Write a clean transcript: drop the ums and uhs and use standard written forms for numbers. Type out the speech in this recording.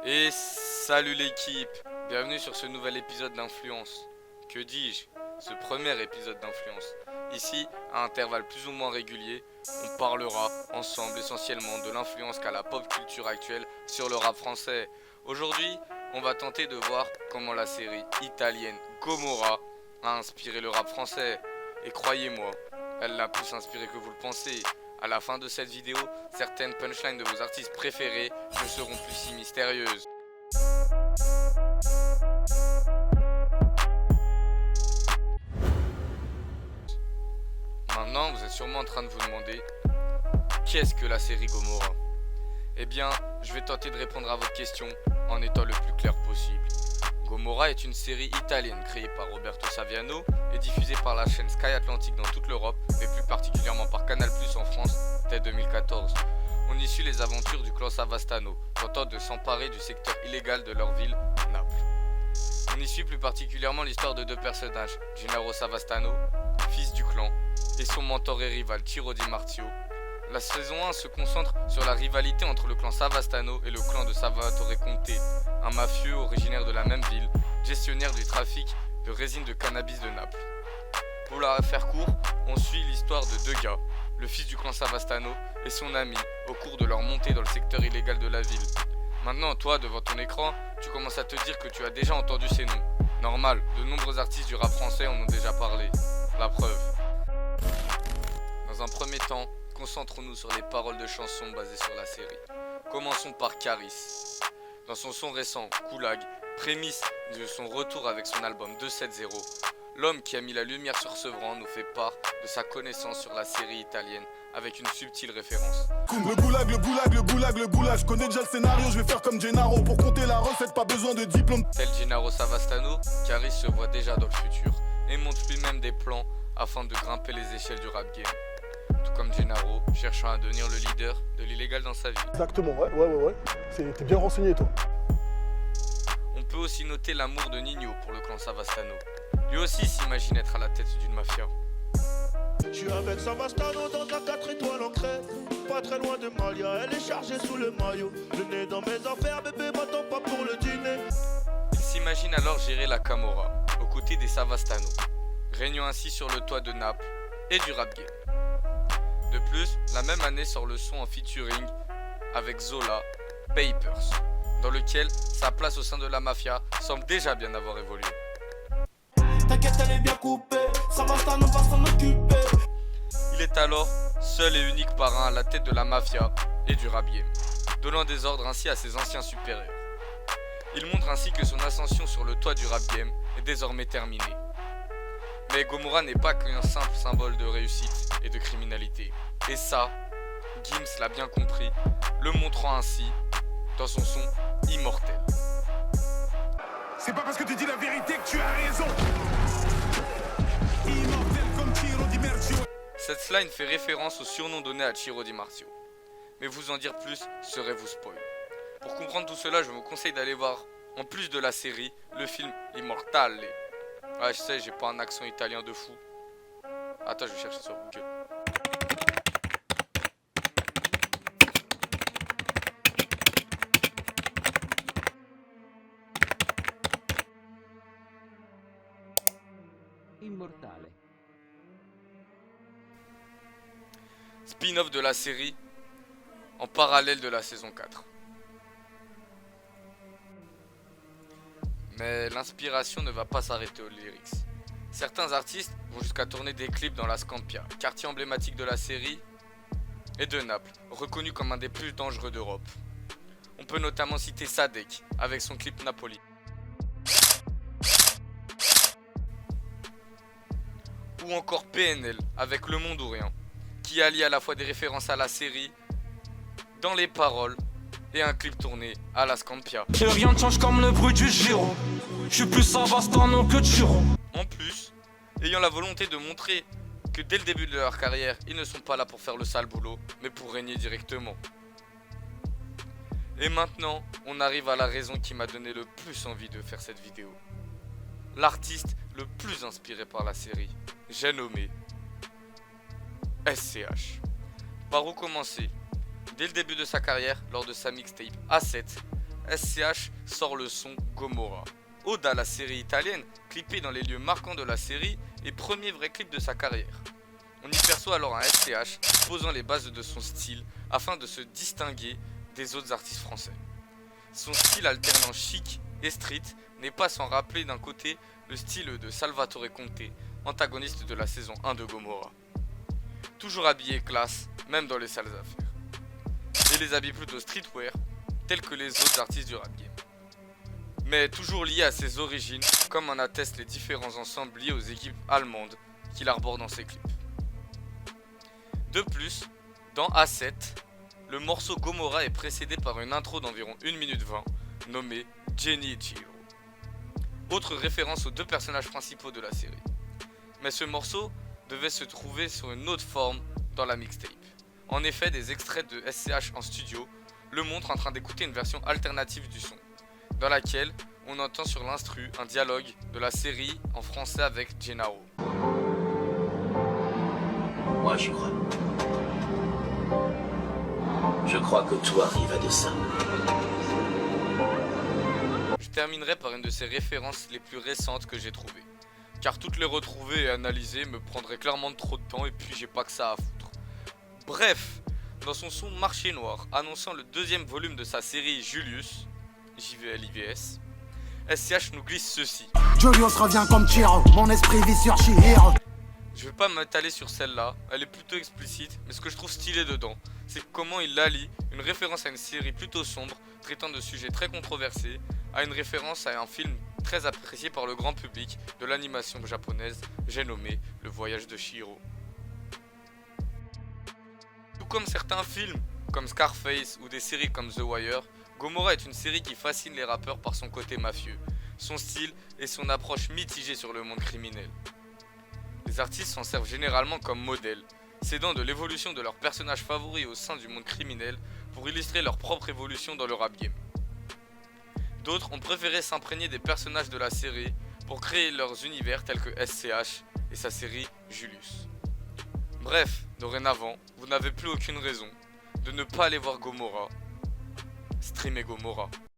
Et salut l'équipe, bienvenue sur ce nouvel épisode d'Influence. Que dis-je? Ce premier épisode d'Influence. Ici, à intervalles plus ou moins réguliers, on parlera ensemble essentiellement de l'influence qu'a la pop culture actuelle sur le rap français. Aujourd'hui, on va tenter de voir comment la série italienne Gomorrah a inspiré le rap français. Et croyez-moi, elle l'a plus inspiré que vous le pensez. À la fin de cette vidéo, certaines punchlines de vos artistes préférés ne seront plus si mystérieuses. Maintenant, vous êtes sûrement en train de vous demander qu'est-ce que la série Gomorrah? Eh bien, je vais tenter de répondre à votre question en étant le plus clair possible. Gomorrah est une série italienne créée par Roberto Saviano et diffusée par la chaîne Sky Atlantic dans toute l'Europe, mais plus particulièrement par Canal+ en France dès 2014. On y suit les aventures du clan Savastano, tentant de s'emparer du secteur illégal de leur ville, Naples. On y suit plus particulièrement l'histoire de deux personnages, Gennaro Savastano, fils du clan, et son mentor et rival Ciro Di Marzio. La saison 1 se concentre sur la rivalité entre le clan Savastano et le clan de Salvatore Conte, un mafieux originaire de la même ville, gestionnaire du trafic de résine de cannabis de Naples. Pour la faire court, on suit l'histoire de deux gars, le fils du clan Savastano et son ami, au cours de leur montée dans le secteur illégal de la ville. Maintenant, toi, devant ton écran, tu commences à te dire que tu as déjà entendu ces noms. Normal, de nombreux artistes du rap français en ont déjà parlé. La preuve. Dans un premier temps, concentrons-nous sur les paroles de chansons basées sur la série. Commençons par Caris. Dans son son récent, Koulag, prémisse de son retour avec son album 270, l'homme qui a mis la lumière sur Sevran nous fait part de sa connaissance sur la série italienne avec une subtile référence. Le goulag, le goulag, le goulag, le goulag. Je connais déjà le scénario, je vais faire comme Gennaro. Pour compter la recette, pas besoin de diplôme. Tel Gennaro Savastano, Caris se voit déjà dans le futur et monte lui-même des plans afin de grimper les échelles du rap game. Tout comme Gennaro, cherchant à devenir le leader de l'illégal dans sa vie. Exactement, ouais. T'es bien renseigné, toi. On peut aussi noter l'amour de Nino pour le clan Savastano. Lui aussi s'imagine être à la tête d'une mafia. Je suis avec Savastano dans la 4 étoiles en crête. Pas très loin de Malia, elle est chargée sous le maillot. Le nez dans mes affaires, bébé, m'attends pas pour le dîner. Il s'imagine alors gérer la Camorra, aux côtés des Savastano, régnant ainsi sur le toit de Naples et du rap game. De plus, la même année sort le son en featuring avec Zola, Papers, dans lequel sa place au sein de la mafia semble déjà bien avoir évolué. T'inquiète, elle est bien coupée, Savastano va s'en occuper. Il est alors seul et unique parrain à la tête de la mafia et du rap game, donnant des ordres ainsi à ses anciens supérieurs. Il montre ainsi que son ascension sur le toit du rap game est désormais terminée. Mais Gomorrah n'est pas qu'un simple symbole de réussite et de criminalité. Et ça, Gims l'a bien compris, le montrant ainsi dans son son Immortel. C'est pas parce que tu dis la vérité que tu as raison. Immortel comme Ciro Di Marzio. Cette slide fait référence au surnom donné à Ciro Di Marzio. Mais vous en dire plus serait vous spoil. Pour comprendre tout cela, je vous conseille d'aller voir, en plus de la série, le film Immortale. Ouais, je sais, j'ai pas un accent italien de fou. Attends, je vais chercher sur Google. Immortale. Spin-off de la série, en parallèle de la saison 4. Mais l'inspiration ne va pas s'arrêter aux lyrics. Certains artistes vont jusqu'à tourner des clips dans la Scampia, quartier emblématique de la série et de Naples, reconnu comme un des plus dangereux d'Europe. On peut notamment citer Sadek avec son clip Napoli. Ou encore PNL avec Le Monde ou Rien, qui allie à la fois des références à la série, dans les paroles, et un clip tourné à la Scampia. Et rien ne change comme le bruit du gyro. Je suis plus Savastano que Ciro. En plus, ayant la volonté de montrer que dès le début de leur carrière, ils ne sont pas là pour faire le sale boulot, mais pour régner directement. Et maintenant, on arrive à la raison qui m'a donné le plus envie de faire cette vidéo. L'artiste le plus inspiré par la série, j'ai nommé SCH. Par où commencer? Dès le début de sa carrière, lors de sa mixtape A7, SCH sort le son Gomorrah. Ode à la série italienne, clippé dans les lieux marquants de la série et premier vrai clip de sa carrière. On y perçoit alors un SCH posant les bases de son style afin de se distinguer des autres artistes français. Son style alternant chic et street n'est pas sans rappeler d'un côté le style de Salvatore Conte, antagoniste de la saison 1 de Gomorrah. Toujours habillé classe, même dans les sales affaires. Et les habits plutôt streetwear, tels que les autres artistes du rap game. Mais toujours lié à ses origines, comme en attestent les différents ensembles liés aux équipes allemandes qu'il arbore dans ses clips. De plus, dans A7, le morceau Gomorrah est précédé par une intro d'environ 1 minute 20, nommée Jenny et Chiro. Autre référence aux deux personnages principaux de la série. Mais ce morceau devait se trouver sur une autre forme dans la mixtape. En effet, des extraits de SCH en studio le montrent en train d'écouter une version alternative du son, dans laquelle on entend sur l'instru un dialogue de la série en français avec Gennaro. Moi j'y crois. Je crois que tout arrive à dessein. Je terminerai par une de ces références les plus récentes que j'ai trouvées, car toutes les retrouver et analyser me prendrait clairement trop de temps et puis j'ai pas que ça à foutre. Bref, dans son son Marché Noir, annonçant le deuxième volume de sa série Julius, JVLIVS, SCH nous glisse ceci. Julius revient comme Chiro, mon esprit vit sur Chihiro. Je vais pas m'étaler sur celle-là, elle est plutôt explicite, mais ce que je trouve stylé dedans, c'est comment il allie une référence à une série plutôt sombre, traitant de sujets très controversés, à une référence à un film très apprécié par le grand public de l'animation japonaise, j'ai nommé Le Voyage de Chihiro. Tout comme certains films, comme Scarface ou des séries comme The Wire, Gomorrah est une série qui fascine les rappeurs par son côté mafieux, son style et son approche mitigée sur le monde criminel. Les artistes s'en servent généralement comme modèle, s'aidant de l'évolution de leurs personnages favoris au sein du monde criminel pour illustrer leur propre évolution dans le rap game. D'autres ont préféré s'imprégner des personnages de la série pour créer leurs univers tels que SCH et sa série Julius. Bref, dorénavant, vous n'avez plus aucune raison de ne pas aller voir Gomorrah. Streamer Gomorrah.